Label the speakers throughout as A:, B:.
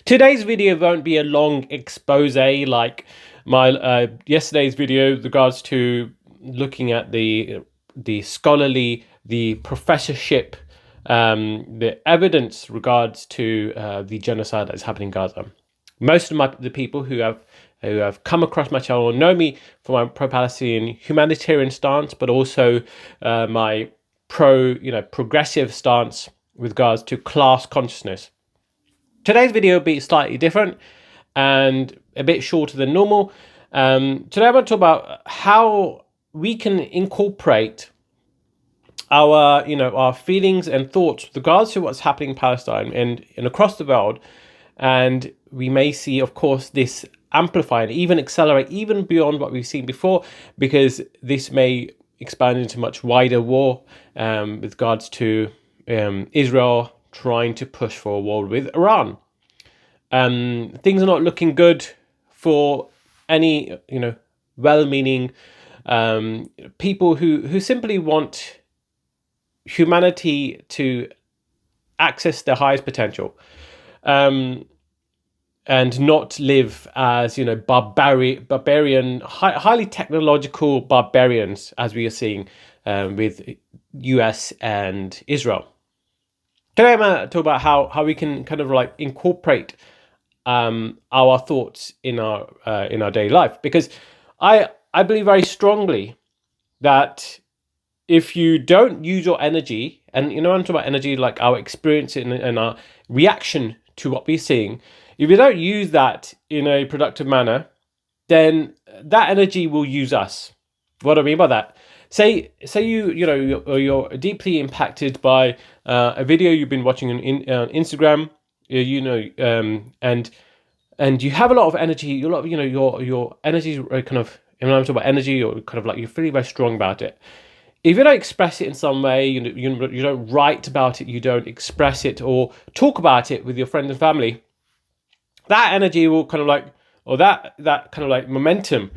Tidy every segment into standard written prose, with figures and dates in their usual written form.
A: Today's video won't be a long expose like my yesterday's video with regards to looking at the scholarly, the professorship, the evidence regards to the genocide that's happening in Gaza. Most of the people who have come across my channel know me for my pro-Palestinian humanitarian stance, but also my progressive stance with regards to class consciousness. Today's video will be slightly different and a bit shorter than normal. Today I want to talk about how we can incorporate our feelings and thoughts with regards to what's happening in Palestine and across the world. And we may see, of course, this amplify and even accelerate even beyond what we've seen before, because this may expand into much wider war with regards to Israel trying to push for a war with Iran. Things are not looking good for any, well-meaning people who simply want humanity to access their highest potential, and not live as barbarian, highly technological barbarians, as we are seeing with US and Israel. Today I'm going to talk about how we can kind of like incorporate our thoughts in our daily life, because I believe very strongly that if you don't use your energy, and I'm talking about energy like our experience and our reaction to what we're seeing, if you don't use that in a productive manner, then that energy will use us. What do I mean by that? Say you're deeply impacted by a video you've been watching on Instagram, and you have a lot of energy. Your energy is kind of, when I'm talking about energy, you're kind of like, you're feeling very strong about it. If you don't express it in some way, you don't write about it, you don't express it or talk about it with your friends and family, that energy will kind of like, or that kind of like momentum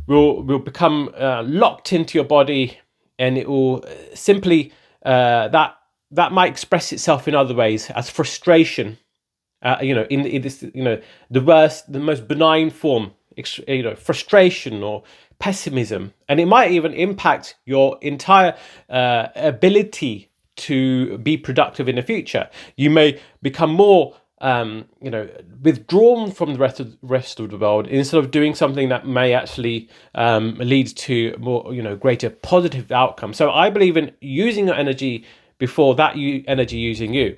A: will become locked into your body, and it will simply that might express itself in other ways as frustration. In this, the most benign form, frustration or pessimism, and it might even impact your entire ability to be productive in the future. You may become more withdrawn from the rest of the world, instead of doing something that may actually lead to more, greater positive outcome. So I believe in using your energy before that energy using you.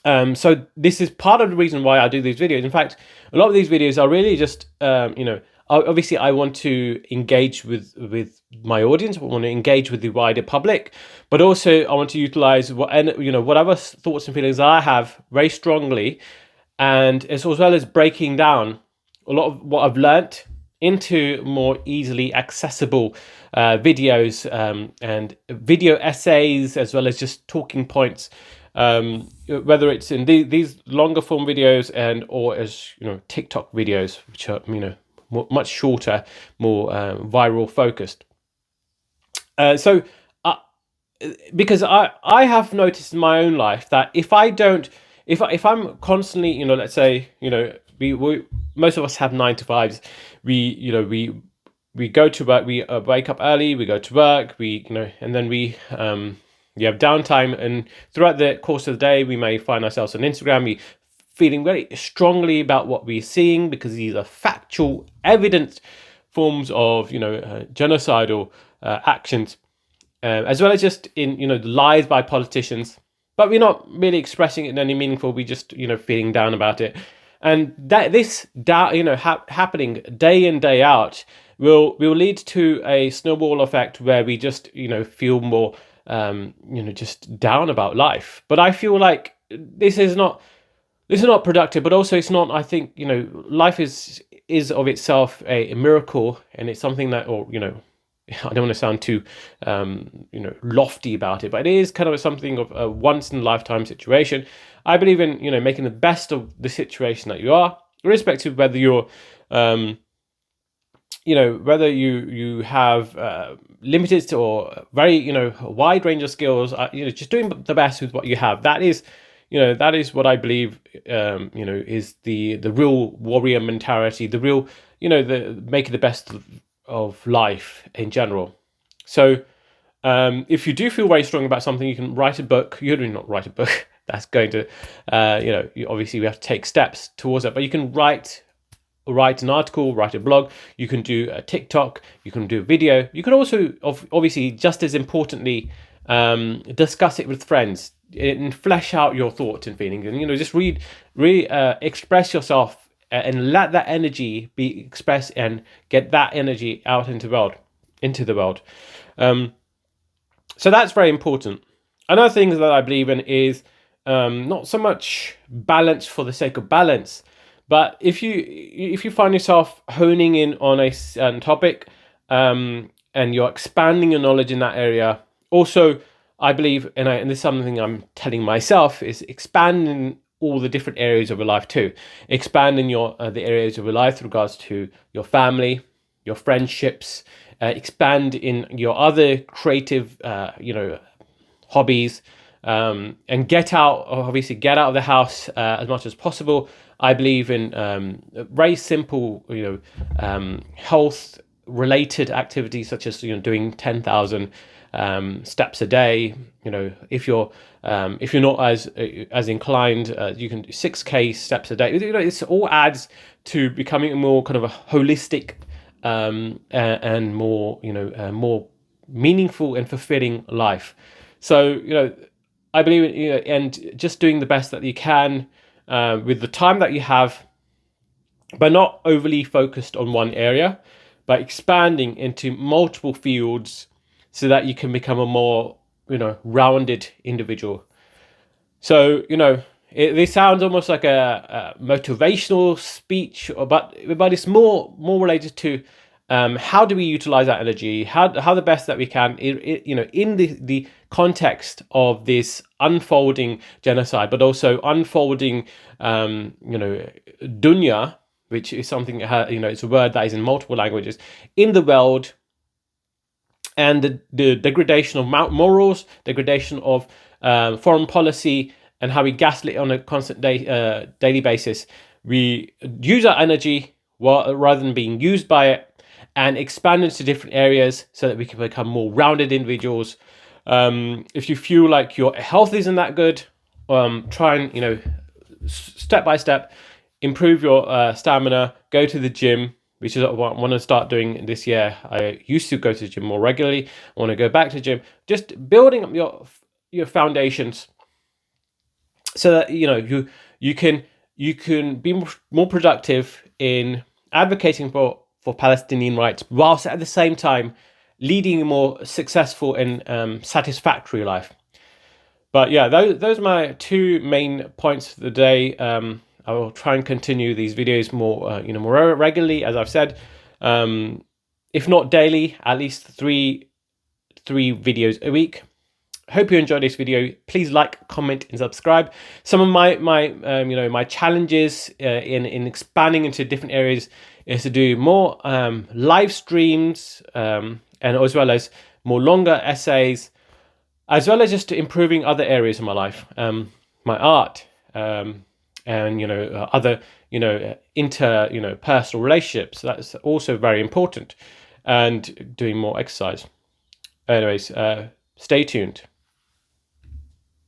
A: So this is part of the reason why I do these videos. In fact, a lot of these videos are really just, obviously I want to engage with my audience. I want to engage with the wider public, but also I want to utilize whatever thoughts and feelings I have very strongly, and as well as breaking down a lot of what I've learnt into more easily accessible videos and video essays, as well as just talking points. Whether it's in these longer form videos or as TikTok videos, which are much shorter, more viral focused. Because I have noticed in my own life that if I'm constantly, let's say, we most of us have 9 to 5s. We go to work, we wake up early, we go to work, and then we you have downtime, and throughout the course of the day, we may find ourselves on Instagram, we feeling very strongly about what we're seeing, because these are factual, evident forms of, genocidal actions, as well as just in, the lies by politicians. But we're not really expressing it in any meaningful. We just, feeling down about it, and that this happening day in, day out will lead to a snowball effect where we just, feel more just down about life. But I feel like this is not productive, but also it's not, I think, life is of itself a miracle, and it's something that, I don't want to sound too lofty about it, but it is kind of something of a once in a lifetime situation. I believe in making the best of the situation that you are, irrespective of whether you're whether you have limited or very, wide range of skills, just doing the best with what you have. That is, that is what I believe, is the real warrior mentality, the real, the making the best of life in general. So if you do feel very strong about something, you can write a book. You do not write a book. That's going to, obviously we have to take steps towards that. But you can write an article, write a blog. You can do a TikTok. You can do a video. You can also, obviously, just as importantly, discuss it with friends and flesh out your thoughts and feelings. And just express yourself and let that energy be expressed and get that energy out into the world. So that's very important. Another thing that I believe in is not so much balance for the sake of balance, but if you find yourself honing in on a certain topic, and you're expanding your knowledge in that area, also I believe, and this is something I'm telling myself, is expanding all the different areas of your life too. Expanding the areas of your life with regards to your family, your friendships, expand in your other creative, hobbies, and get out of the house as much as possible. I believe in very simple, health related activities such as doing 10,000 steps a day. If you're not as inclined, you can do 6K steps a day. It's all adds to becoming a more kind of a holistic and more more meaningful and fulfilling life. So I believe in, and just doing the best that you can with the time that you have, but not overly focused on one area, but expanding into multiple fields so that you can become a more rounded individual. So this sounds almost like a motivational speech, but it's more related to how do we utilize that energy, how the best that we can, in the context of this unfolding genocide, but also unfolding dunya, which is something it's a word that is in multiple languages in the world, and the degradation of morals, degradation of foreign policy, and how we gaslit on a constant daily basis. We use our energy rather than being used by it, and expand into different areas so that we can become more rounded individuals. If you feel like your health isn't that good, try and step by step improve your stamina. Go to the gym, which is what I want to start doing this year. I used to go to the gym more regularly. I want to go back to the gym. Just building up your foundations so that you can be more productive in advocating for Palestinian rights, whilst at the same time leading a more successful and satisfactory life. But yeah, those are my two main points for the day. I will try and continue these videos more regularly, as I've said. If not daily, at least three videos a week. Hope you enjoyed this video. Please like, comment, and subscribe. Some of my challenges in expanding into different areas is to do more live streams, and as well as more longer essays, as well as just improving other areas of my life, my art, and other interpersonal relationships. That's also very important, and doing more exercise. Anyways, stay tuned.